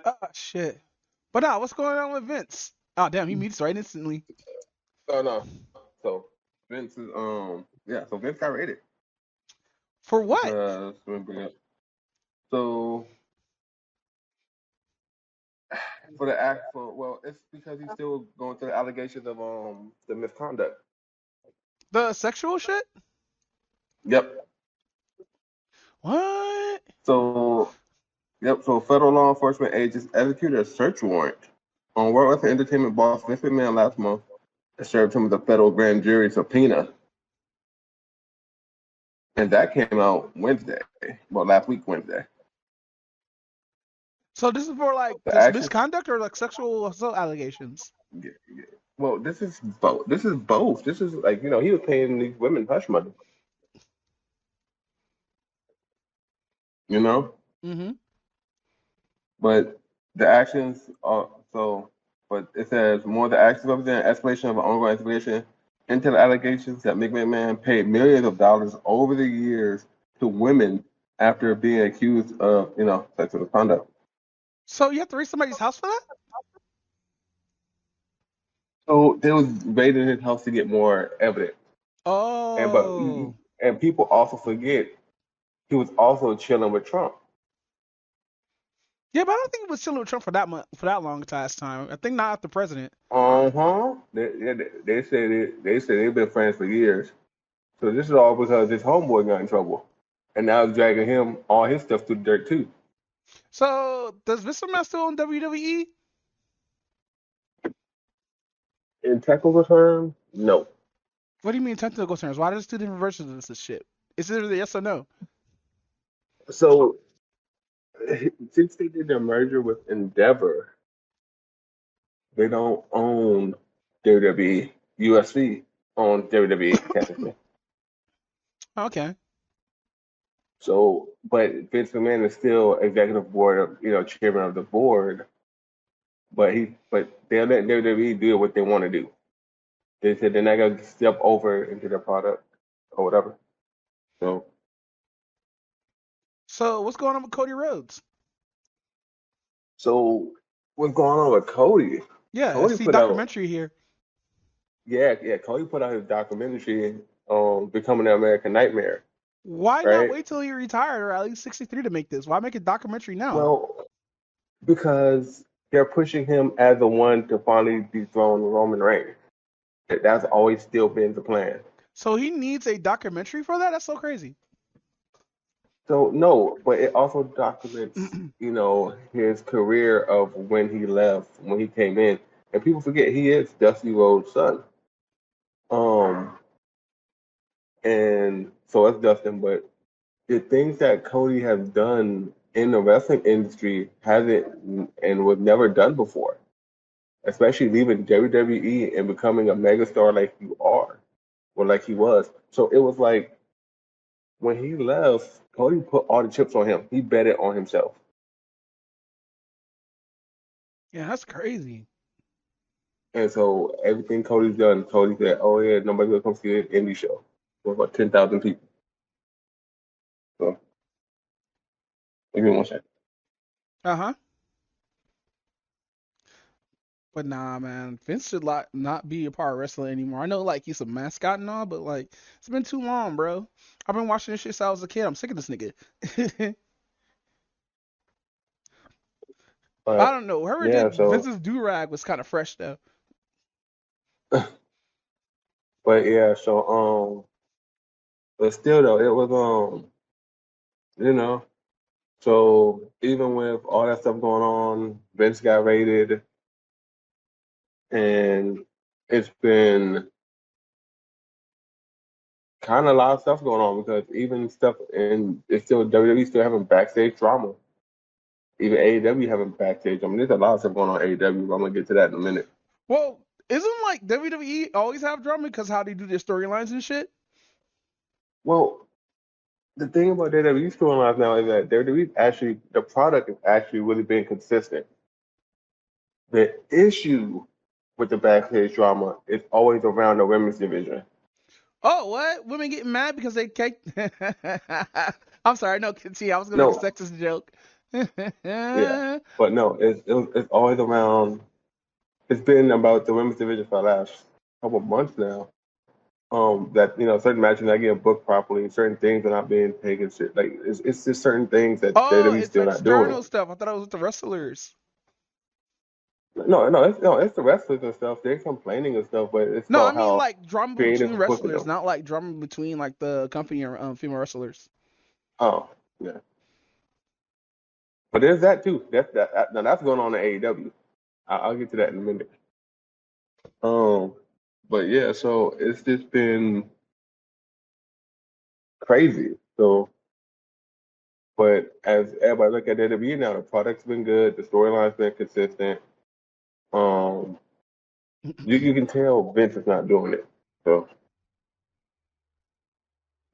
Oh shit. But now, what's going on with Vince? Oh damn, he meets right instantly. Oh no. So Vince is yeah. So Vince got raided For what? because so for the act for well, it's because he's still going through the allegations of the misconduct. The sexual shit? Yep. What? So yep. So federal law enforcement agents executed a search warrant on World Wrestling Entertainment boss Vince McMahon last month and served him with a federal grand jury subpoena. And that came out Wednesday. Well, last week Wednesday. So this is for like The just action. misconduct or like sexual assault allegations? Yeah, yeah. Well, this is both. This is both. This is like he was paying these women hush money. You know, Mm-hmm. but the actions are so. But it says more. The actions represent an escalation of an ongoing investigation into the allegations that McMahon paid millions of dollars over the years to women after being accused of sexual conduct. So you have to raid somebody's house for that? So they was raiding his house to get more evidence, and Oh. and people also forget he was also chilling with Trump. Yeah, but I don't think it was chilling with Trump for that for that long time. I think not after president. Uh-huh. They said it. They said they've been friends for years. So this is all because this homeboy got in trouble, and now it's dragging him all his stuff through the dirt too. So does Vince McMahon still in WWE? In technical terms, no. What do you mean technical terms? Why there's two different versions of this shit? Is it either yes or no? So since they did their merger with Endeavor, they don't own WWE. UFC owns WWE technically. Okay. So, but Vince McMahon is still executive board of chairman of the board, but they're letting WWE do what they want to do. They said they're not gonna step over into their product or whatever. So So what's going on with Cody Rhodes? so what's going on with Cody? Yeah, I Cody see put out documentary here. yeah, Cody put out his documentary on becoming an American Nightmare, Why not right? wait till he retired or at least 63 to make this? Why make a documentary now? Well, because they're pushing him as the one to finally dethrone Roman Reigns. That's always still been the plan. So he needs a documentary for that? That's so crazy. So no, but it also documents, his career of when he left, when he came in, and people forget he is Dusty Rhodes' son. Um, and so that's Dustin. But the things that Cody has done in the wrestling industry hasn't and was never done before, especially leaving WWE and becoming a megastar like you are, or like he was. So it was like when he left, Cody put all the chips on him. He betted on himself. Yeah, that's crazy. And so everything Cody's done, Cody said, "Oh yeah, nobody's gonna come see the indie show." For about 10,000 people. So give me one second. Uh-huh. But nah, man, Vince should like not be a part of wrestling anymore. I know like he's a mascot and all, but like it's been too long, bro. I've been watching this shit since I was a kid. I'm sick of this nigga. I But don't know. Whoever yeah, did so Vince's do rag was kind of fresh though. but yeah, so but still though, it was you know, so even with all that stuff going on, Vince got raided, and it's been kind of a lot of stuff going on because even stuff and it's still WWE still having backstage drama. Even AEW having backstage. I mean, there's a lot of stuff going on AEW. But I'm gonna get to that in a minute. Well, isn't like WWE always have drama because how they do their storylines and shit? Well, the thing about WWE storylines now is that WWE actually the product is actually really being consistent. The issue with the backstage drama is always around the women's division. Oh, what? Women getting mad because they cake? I'm sorry, no, continue. I was gonna make a No, sexist joke. Yeah, but no, it's always around. It's been about the women's division for the last couple of months now. That certain matches are not getting booked properly, certain things are not being taken. Like it's just certain things that Oh, WWE's it's still not doing. external stuff. I thought it was the wrestlers. No, it's the wrestlers and stuff. They're complaining and stuff, but it's No, I about mean how like drama creative between is booking wrestlers, them. not like drama between like the company or female wrestlers. Oh, yeah. But there's that too. Now that's going on in AEW. I'll get to that in a minute. Um, but yeah, so it's just been crazy. So, but as everybody look at WWE now, the product's been good, the storyline's been consistent. Um, you can tell Vince is not doing it. So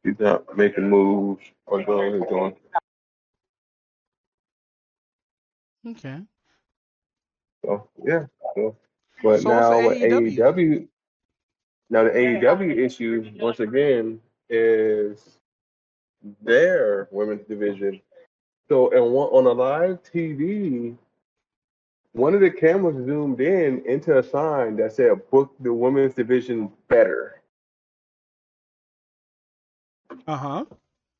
he's not making moves or doing what he's doing. Okay. So yeah. So, but So what's the now with AEW? AEW, now the AEW issue once again is their women's division. So on a live TV, one of the cameras zoomed in into a sign that said "Book the women's division better," Uh-huh.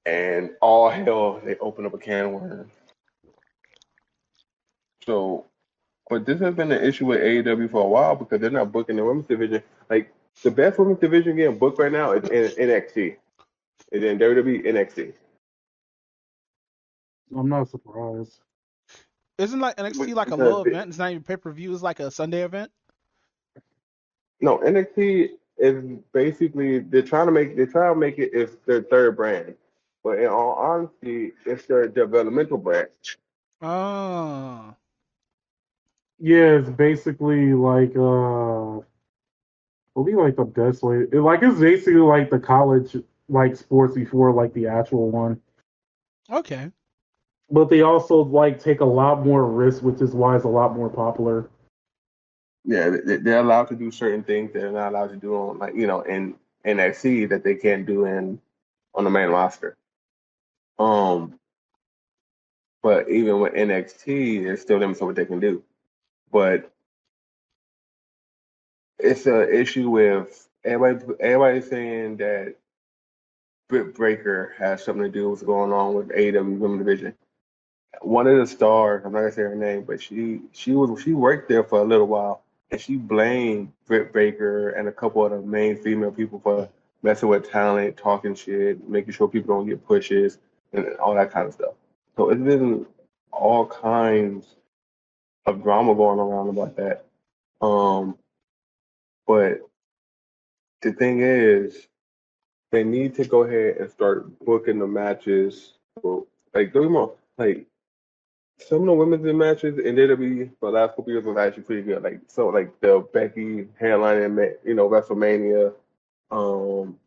and all hell, they opened up a can of worms. So, but this has been an issue with AEW for a while because they're not booking the women's division. Like the best women's division getting booked right now is in NXT. It's in WWE NXT. I'm not surprised. Isn't like NXT like a Because low event? It's not even pay-per-view, it's like a Sunday event? no, NXT is basically they're trying to make it it's their third brand, but in all honesty, it's their developmental brand. Oh. Yeah, it's basically like it'll be like the best way. It's basically like the college like sports before like the actual one. Okay. But they also like take a lot more risks, which is why it's a lot more popular. Yeah, they're allowed to do certain things they're not allowed to do on like in NXT that they can't do in on the main roster. Um, but even with NXT, there's still limits to what they can do. But it's an issue with everybody saying that Britt Breaker has something to do with what's going on with AEW Women Division. One of the stars, I'm not gonna say her name, but she worked there for a little while, and she blamed Britt Baker and a couple of the main female people for messing with talent, talking shit, making sure people don't get pushes, and all that kind of stuff. So it's been all kinds of drama going around about that. Um, but the thing is, they need to go ahead and start booking the matches. Like, don't get me wrong, like some of the women's matches in WWE for the last couple years was actually pretty good. Like the Becky headline in WrestleMania. Um,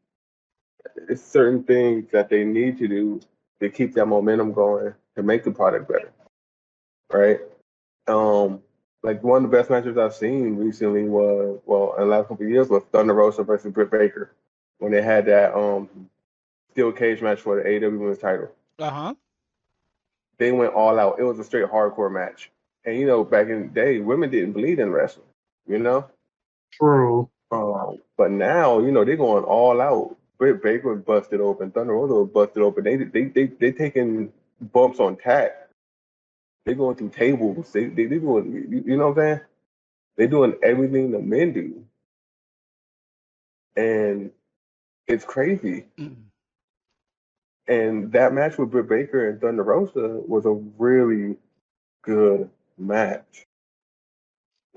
it's certain things that they need to do to keep that momentum going to make the product better, right? Um, like one of the best matches I've seen recently was in the last couple of years was Thunder Rosa versus Britt Baker when they had that steel cage match for the AEW Women's title. Uh-huh. They went all out. It was a straight hardcore match. And back in the day, women didn't bleed in wrestling, you know? True. But now, they're going all out. Britt Baker was busted open. Thunder Rosa was busted open. They taking bumps on tack. They going through tables. They doing, you know what I'm saying? They doing everything the men do. And it's crazy. And that match with Britt Baker and Thunder Rosa was a really good match.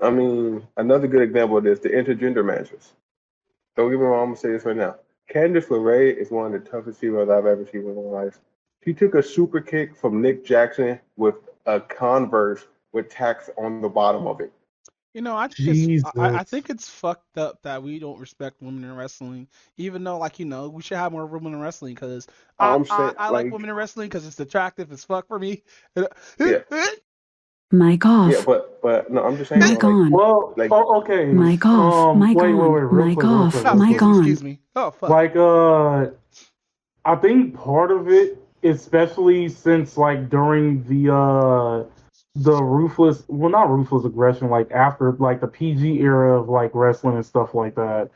I mean, another good example of this, the intergender matches. Don't get me wrong, I'm gonna say this right now. Candice LeRae is one of the toughest females I've ever seen in my life. She took a super kick from Nick Jackson with a Converse with tacks on the bottom of it. I Jesus. think it's fucked up that we don't respect women in wrestling, even though we should have more women in wrestling because I'm saying, I like women in wrestling because it's attractive as fuck for me. yeah, Mic yeah, off. but no, I'm just saying, Mic on. Well, like, okay. Mic off. Mic Wait, on. real Mic quick, off. Oh, Mic excuse me, on. excuse me. Oh fuck. Like, I think part of it especially since like during the ruthless, well, not ruthless aggression, like after like the PG era of like wrestling and stuff like that.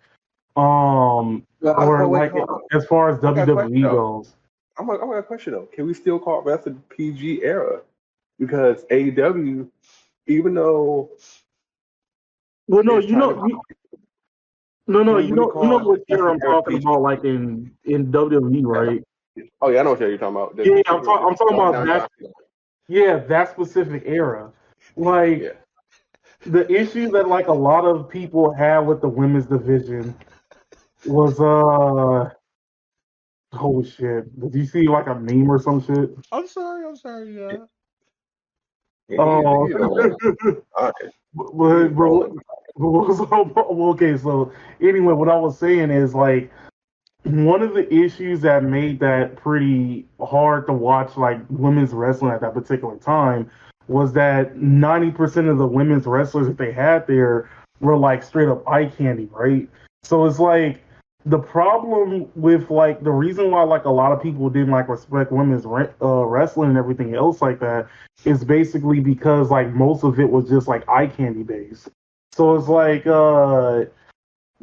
Or But wait, like as far as I got a question WWE though. goes. I got a question though. Can we still call wrestling PG era? Because AEW, even though Well, no, it's trying to, no, can we really you know call what era wrestling I'm era talking PG? about, like in WWE, Yeah. right? Oh yeah, I know what you're talking about. Yeah, The super, I'm talking oh, about now, that. Yeah, that specific era. Like yeah. the issue that like a lot of people had with the women's division was holy shit. Did you see like a meme or some shit? I'm sorry, yeah. Oh, He's all right. All right. but, He's bro, rolling. okay. So anyway, what I was saying is like one of the issues that made that pretty hard to watch like women's wrestling at that particular time was that 90% of the women's wrestlers that they had there were like straight up eye candy, right? So it's like the problem with like the reason why like a lot of people didn't like respect women's wrestling and everything else like that is basically because like most of it was just like eye candy based. So it's like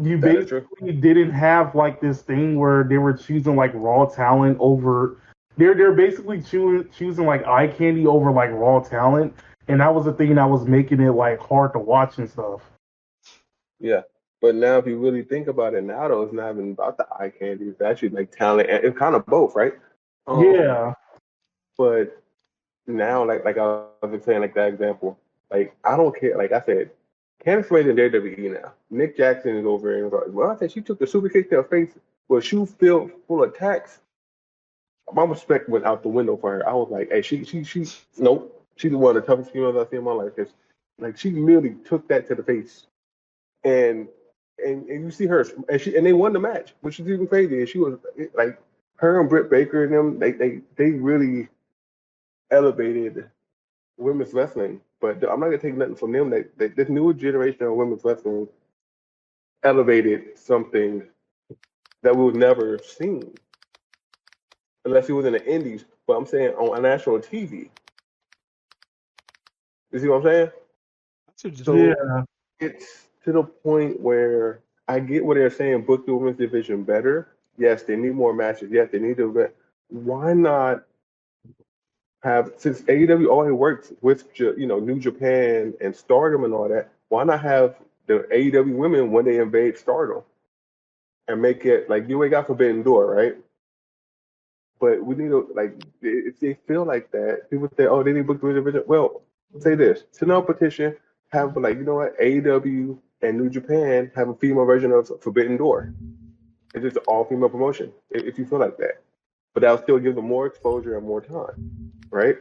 you That is true. basically didn't have like this thing where they were choosing like raw talent over they're basically choosing like eye candy over like raw talent, and that was the thing that was making it like hard to watch and stuff. Yeah. But now, if you really think about it, now though, it's not even about the eye candy. It's actually like talent, and it's kind of both, right? Um, Yeah, but now, like I was just saying, like that example, like I don't care. Like I said, Candice LeRae's in WWE now. Nick Jackson is over in. Well, I said she took the super kick to her face, but she filled full of attacks. My respect went out the window for her. I was like, hey, nope. She's one of the toughest females I've seen in my life. 'Cause, like she literally took that to the face, and and you see her, and they won the match, which is even crazy. And she was like, her and Britt Baker and them, they really elevated women's wrestling. But I'm not gonna take nothing from them. This newer generation of women's wrestling elevated something that we've never seen, unless it was in the indies. But I'm saying on national TV. You see what I'm saying? That's what just yeah, So it's to the point where I get what they're saying. Book the women's division better. Yes, they need more matches. Yes, they need to. Why not have, since AEW already works with New Japan and Stardom and all that? Why not have the AEW women when they invade Stardom and make it like you already got Forbidden Door, right? But we need to like if they feel like that, people say, oh, they need to book the division. Well, say this: send out a petition, have like what, AEW and New Japan have a female version of Forbidden Door. It's just an all female promotion if you feel like that. But that'll still give them more exposure and more time, right?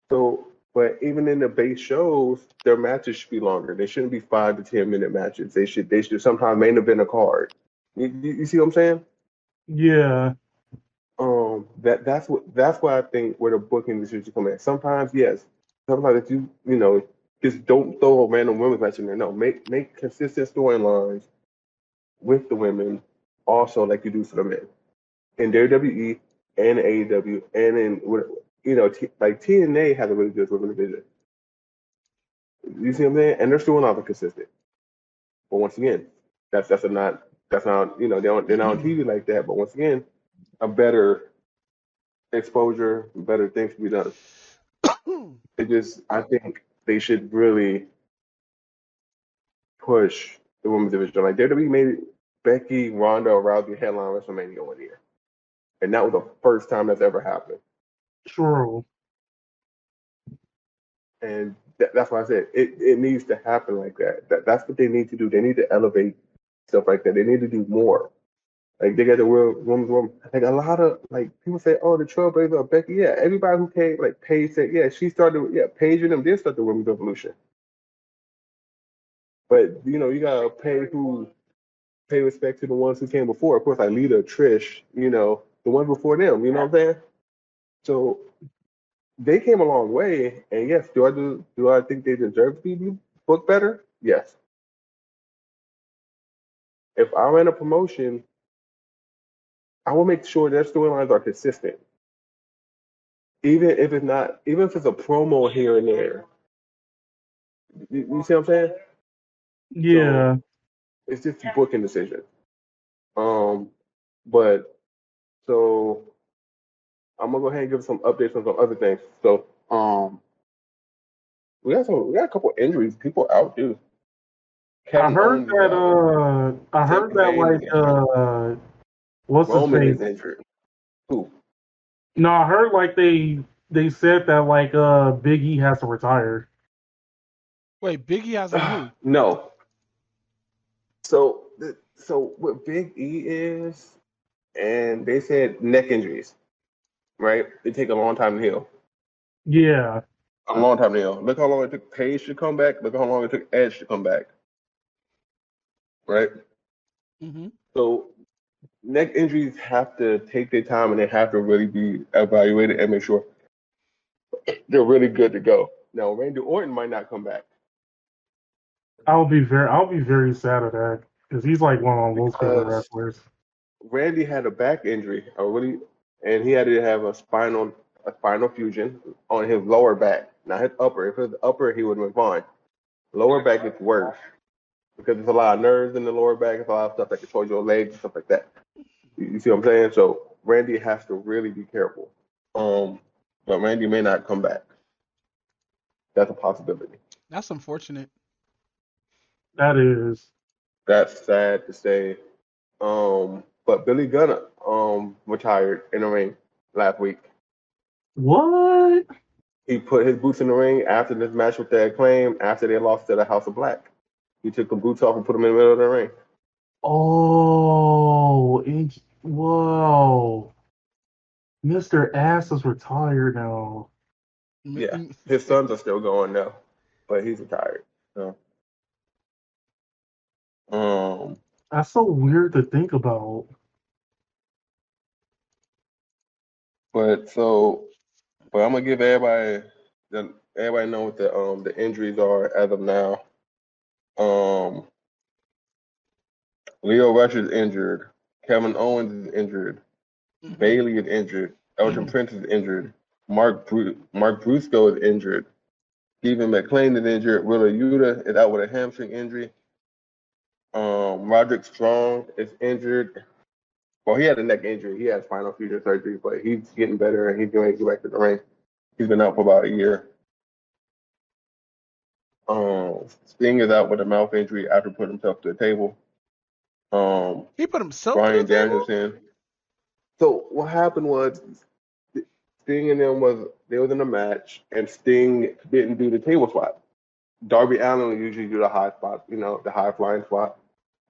So, but even in the base shows, their matches should be longer. They shouldn't be 5 to 10 minute matches. They should sometimes main event a card. You see what I'm saying? yeah, That's why I think where the booking decisions come in. Sometimes yes, sometimes if just don't throw a random women's match in there. No, make consistent storylines with the women, also like you do for the men in WWE and AEW and in like TNA has a really good women's division. You see what I'm saying? And they're still not consistent. But once again, that's not they're not on TV like that. But once again, a better exposure, better things to be done. I think they should really push the women's division. Like WWE made Becky, Ronda, Rousey headline WrestleMania one year, and that was the first time that's ever happened. true. And that's why I said it needs to happen like that. That's what they need to do. They need to elevate stuff like that. They need to do more. Like they got the World Women's Woman. Like a lot of like people say, oh, the Trailblazer of Becky. Yeah, everybody who came, like Paige said, yeah, she started. Yeah, Paige and them did start the women's revolution. But you gotta pay respect to the ones who came before. Of course, like Lita, Trish, the ones before them. You know what I'm saying? So they came a long way. And yes, do I think they deserve to be booked better? Yes. If I ran a promotion, I will make sure their storylines are consistent. even if it's not, even if it's a promo here and there, you see what I'm saying? So Yeah. it's just a booking decision. Um, but so I'm gonna go ahead and give some updates on some other things. So we got a couple injuries. People out, dude. I Kevin heard Owens is out. that Sami Zayn is injured. what's his Roman face? is injured. Who? No, I heard like they said that like Big E has to retire. Wait, Biggie has a who? No. So what Big E is, and they said neck injuries, right? They take a long time to heal. Yeah. A long time to heal. Look how long it took Paige to come back. Look how long it took Edge to come back, right? Mm-hmm. So neck injuries have to take their time and they have to really be evaluated and make sure they're really good to go. Now, Randy Orton might not come back I'll be very sad at that because he's like one of my most favorite because wrestlers. Randy had a back injury, and he had to have a spinal fusion on his lower back, not his upper. If it was upper, he would have been fine. Lower back gets worse because there's a lot of nerves in the lower back. There's a lot of stuff that controls your legs and stuff like that. You see what I'm saying? So Randy has to really be careful. But Randy may not come back. That's a possibility. That's unfortunate. That is. That's sad to say. But Billy Gunn retired in the ring last week. What? He put his boots in the ring after this match with the Acclaim, after they lost to the House of Black. He took the boots off and put them in the middle of the ring. Oh, whoa. Mr. Ass is retired now. Yeah, his sons are still going now, but he's retired. So, That's so weird to think about. but I'm gonna give everybody know what the injuries are as of now. Um, Leo Rush is injured. Kevin Owens is injured. Mm-hmm. Bailey is injured. Elton Prince is injured. Mark Brusco is injured. Stephen McLean is injured. Willa Yuta is out with a hamstring injury. Roderick Strong is injured. Well, he had a neck injury. He had spinal fusion surgery, but he's getting better and he's going to get back to the ring. He's been out for about a year. Sting is out with a mouth injury after putting himself to the table. He put himself to Bryan the table? Danielson. So what happened was Sting and them was in a match, and Sting didn't do the table spot. Darby Allin would usually do the high spot, the high flying spot.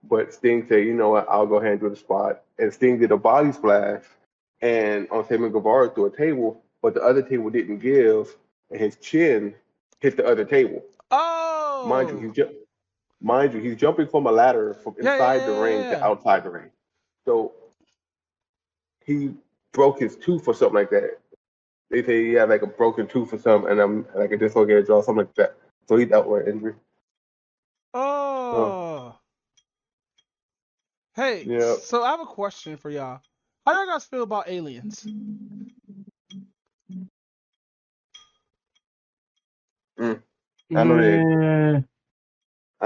But Sting said, you know what, I'll go ahead and do the spot. And Sting did a body splash and on Sammy Guevara through a table, but the other table didn't give, and his chin hit the other table. Oh! Mind you, he's jumping from a ladder from inside the ring to Yeah. outside the ring. So he broke his tooth or something like that. They say he had like a broken tooth or something, and I'm like a dislocated jaw, something like that. So he dealt with an injury. Oh. Hey, Yeah. so I have a question for y'all. How y'all guys feel about aliens? I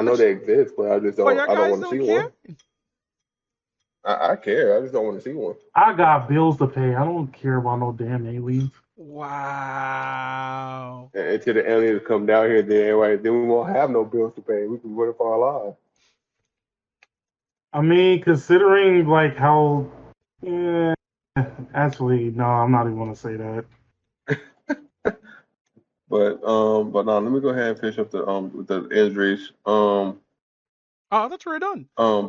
know they exist, but I just But y'all don't guys want to see don't care? one. I care. I just don't want to see one. I got bills to pay. I don't care about no damn aliens. Wow. And until the aliens come down here, then we won't have no bills to pay. We can run it for our lives. I mean, considering like how, actually, no, I'm not even gonna say that. But no, let me go ahead and finish up with the injuries. Oh, that's already done. No,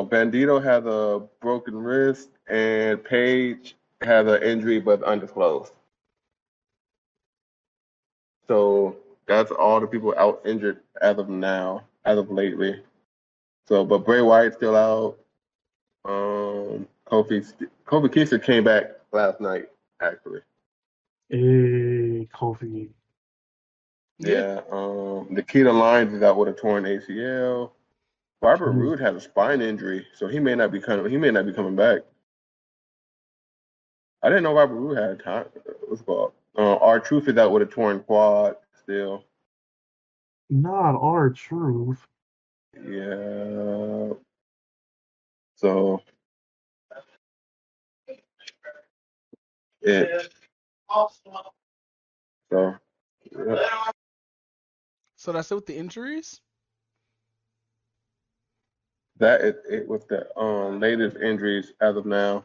Bandito has a broken wrist, and Paige has an injury but undisclosed. So that's all the people out injured as of now, as of lately. So, but Bray Wyatt's still out. Kofi Kingston came back last night, actually. Hey, Kofi. Yeah. Nikita Lyons is out with a torn ACL. Robert Roode had a spine injury, so he may not be coming back. I didn't know Robert Roode had time. What's it called? R-Truth is out with a torn quad still. Not our truth. Yeah. So it. So yeah. So that's it with the injuries? That is it with the latest injuries as of now.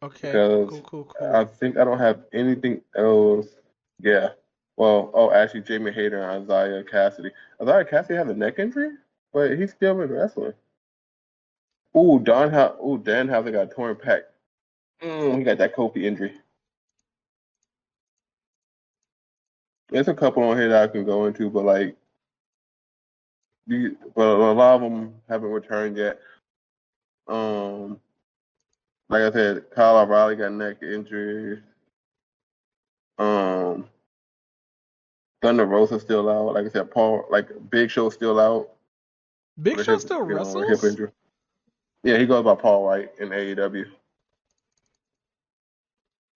Okay, Because cool. I think I don't have anything else. Yeah. Well, actually, Jamie Hayter and Isaiah Cassidy. Isaiah Cassidy had a neck injury, but he's still been wrestling. Dan Houser got a torn pec. He got that Kofi injury. There's a couple on here that I can go into, but but a lot of them haven't returned yet. Like I said, Kyle O'Reilly got neck injury. Um, Thunder Rosa's still out. Like I said, Big Show's still out Big with Show hip, still with hip wrestles? injury. Yeah, he goes by Paul White in AEW.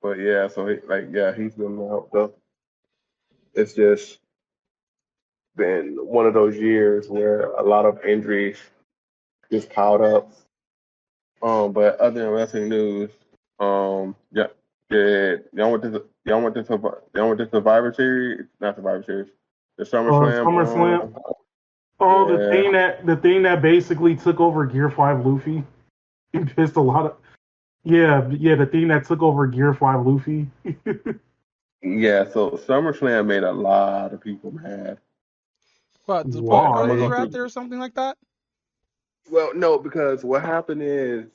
But yeah, so he's been out. So it's just been one of those years where a lot of injuries just piled up. But other than wrestling news, yeah, y'all want the Survivor Series, not Survivor Series, the SummerSlam. SummerSlam. Oh, Yeah, the thing that basically took over Gear 5 Luffy. It pissed a lot of the thing that took over Gear 5 Luffy. yeah. So SummerSlam made a lot of people mad. What, to put But I'm gonna go Why? Promother out through. there or something like that? Well, no, because what happened is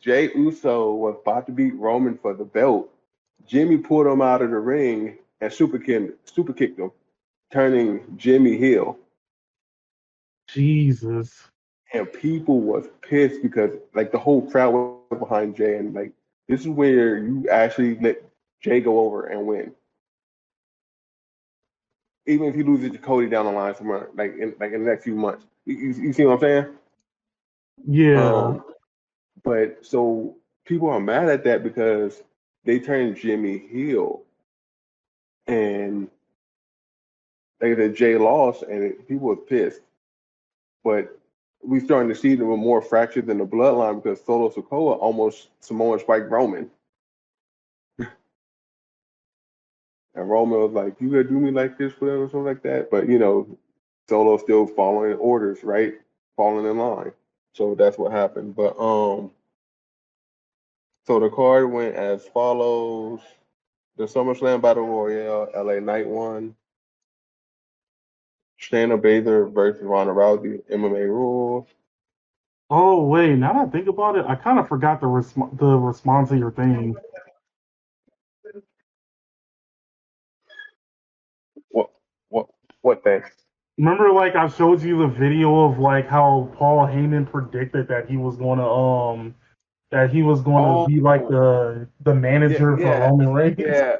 Jay Uso was about to beat Roman for the belt. Jimmy pulled him out of the ring and super kicked him, turning Jimmy heel. Jesus. And people was pissed because like the whole crowd was behind Jay, and like this is where you actually let Jay go over and win, even if he loses to Cody down the line somewhere, like in the next few months. You see what I'm saying? Yeah. Um, but so people are mad at that because they turned Jimmy heel, and like I said, Jay lost, and people were pissed. But we starting to see them more fractured than the bloodline because Solo Sikoa almost Samoan spiked Roman. And Roman was like, "You gonna do me like this, whatever, something like that." But Solo still following orders, right? Falling in line. So that's what happened. But so the card went as follows: the SummerSlam Battle Royale, LA Night One, Shayna Baszler versus Ronda Rousey, MMA rules. Oh wait, now that I think about it, I kind of forgot the response to your thing. What what what thing? Remember, like I showed you the video of like how Paul Heyman predicted that he was gonna Oh be like the yeah, manager for yeah, Roman Reigns. yeah.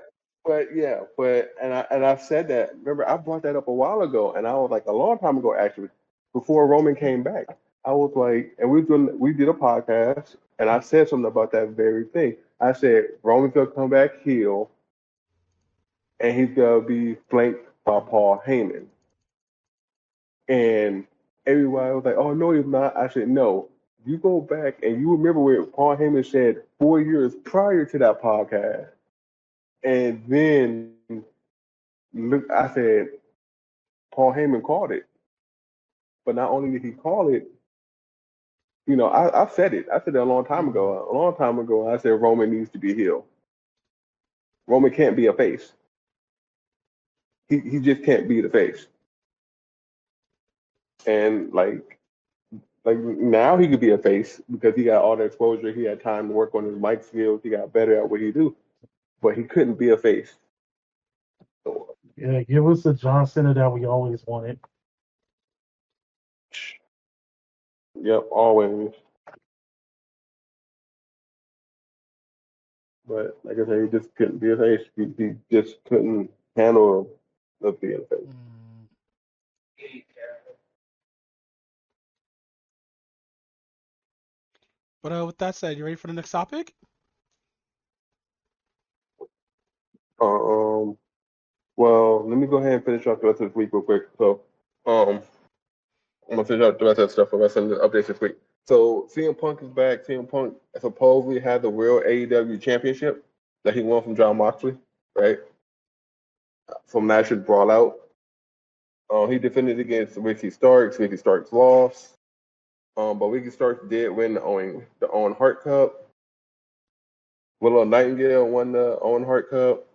But I've said that. Remember, I brought that up a while ago, and I was like a long time ago actually, before Roman came back. I was like, and we did a podcast, and I said something about that very thing. I said Roman's gonna come back heel, and he's gonna be flanked by Paul Heyman, and everybody was like, "Oh no, he's not." I said, "No." You go back and you remember what Paul Heyman said 4 years prior to that podcast, and then look, I said Paul Heyman called it, but not only did he call it, I said it. I said it a long time ago. A long time ago, I said Roman needs to be heel. Roman can't be a face. He just can't be the face. And like now he could be a face because he got all the exposure. He had time to work on his mic skills. He got better at what he do, but he couldn't be a face. So, Yeah, give us the John Cena that we always wanted. yep, always. But like I said, he just couldn't be a face. He just couldn't handle the being a face. Mm. But with that said, you ready for the next topic? Well, let me go ahead and finish off the rest of this week real quick. So, I'm gonna finish out the rest of the stuff for rest of the updates this week. So, CM Punk is back. CM Punk supposedly had the World AEW Championship that he won from John Moxley, right? From last year's Brawl Out. He defended against Ricky Starks. Ricky Starks lost. But Ricky Starks did win the Owen Hart Cup. Willow Nightingale won the Owen Hart Cup.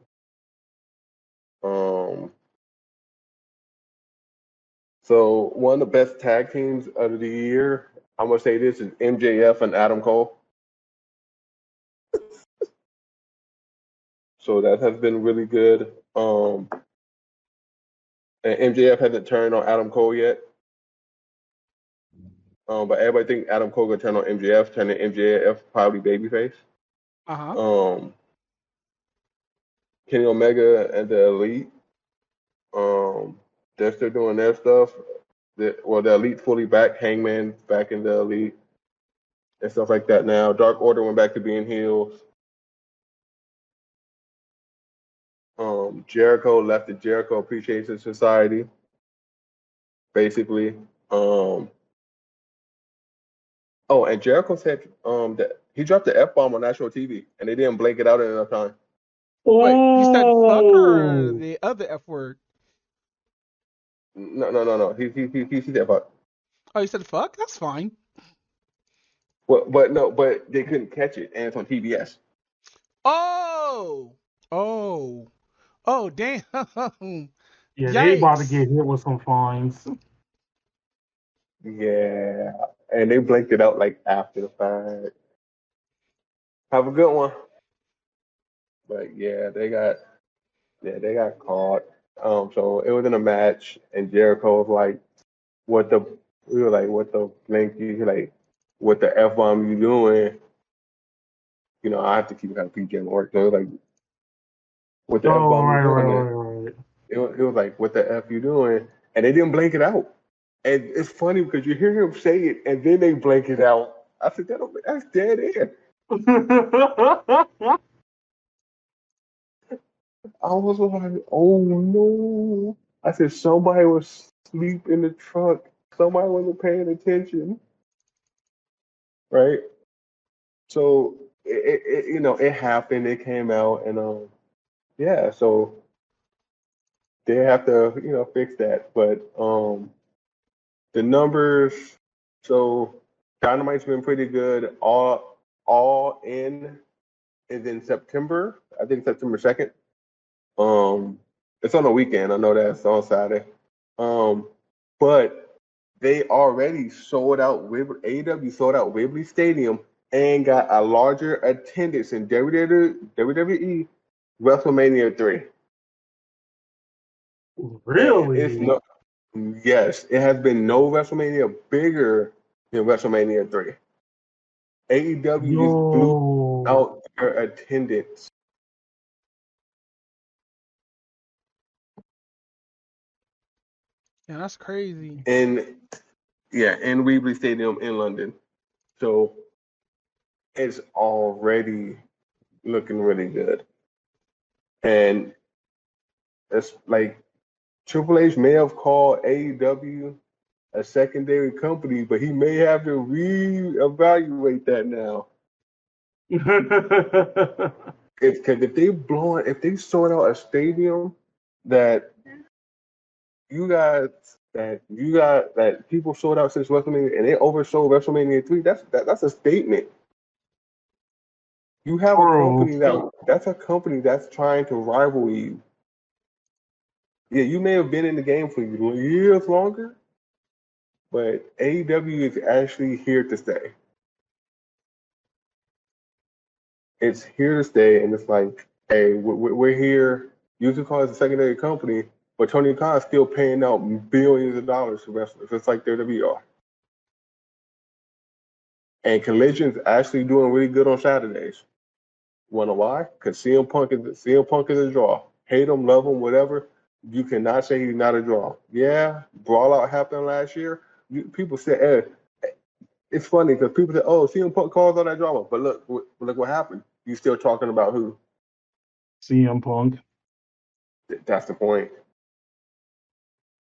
So one of the best tag teams of the year, I'm gonna say this, is MJF and Adam Cole. So that has been really good. And MJF hasn't turned on Adam Cole yet. But everybody think Adam Cole gonna turn on MJF, turning MJF probably babyface. Kenny Omega and the Elite, they're still doing their stuff. The Elite fully back. Hangman back in the Elite and stuff like that now. Dark Order went back to being heels. Jericho left the Jericho Appreciation Society, basically. And Jericho said that he dropped the F-bomb on national TV, and they didn't blink it out in enough time. Wait, you said fuck or the other F word? No. He said fuck. Oh, you said fuck? That's fine. But they couldn't catch it, and it's on TBS. Oh, damn. Yeah, they about to get hit with some fines. Yeah, and they blinked it out like after the fact. Have a good one. But yeah, they got caught. So it was in a match, and Jericho was like, "What the?" We were like, "What the blinky?" He like, "What the F bomb you doing?" You know, I have to keep kind of PG in work. So it was like, "What the F bomb you doing?" Right. It was like, "What the F you doing?" And they didn't blink it out. And it's funny because you hear him say it, and then they blank it out. I said, "That's dead air." I was like, "Oh no!" I said, "Somebody was asleep in the truck. Somebody wasn't paying attention." Right? So it happened. It came out, and yeah. So they have to fix that. But the numbers. So Dynamite's been pretty good. All in is in September. I think September 2nd. It's on a weekend. I know that's on Saturday. But they already sold out. AEW sold out Wembley Stadium and got a larger attendance in WWE WrestleMania 3. Really? Yes, it has been no WrestleMania bigger than WrestleMania 3. AEW just blew out their attendance. Yeah, that's crazy. In Wembley Stadium in London. So it's already looking really good. And it's like Triple H may have called AEW a secondary company, but he may have to reevaluate that now. Because if they sort out a stadium that that people sold out since WrestleMania and they oversold WrestleMania 3, that's a statement. You have a company that's a company that's trying to rival you. Yeah, you may have been in the game for years longer, but AEW is actually here to stay. It's here to stay, and it's like, hey, we're here. You can call us a secondary company, but Tony Khan is still paying out billions of dollars to wrestlers, just like WWE are. And Collision's actually doing really good on Saturdays. Wanna why? Because CM Punk is a draw. Hate him, love him, whatever. You cannot say he's not a draw. Yeah, Brawl Out happened last year. People said, it's funny because people say, "Oh, CM Punk caused all that drama," but look what happened. You still talking about who? CM Punk. That's the point.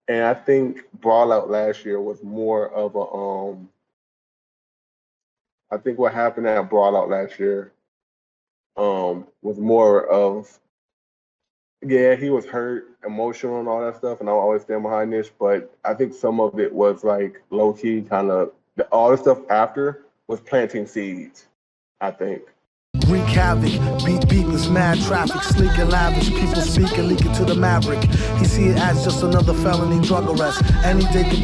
And I think Brawl Out last year was more of a I think what happened at Brawl Out last year was more of, yeah, he was hurt, emotional and all that stuff, and I'll always stand behind this, but I think some of it was like low key kind of all the stuff after was planting seeds, I think. Wreak havoc, beat beatless, mad traffic, sleek and lavish, people speaking, leaking to the maverick. He see it as just another felony drug arrest. Any day could be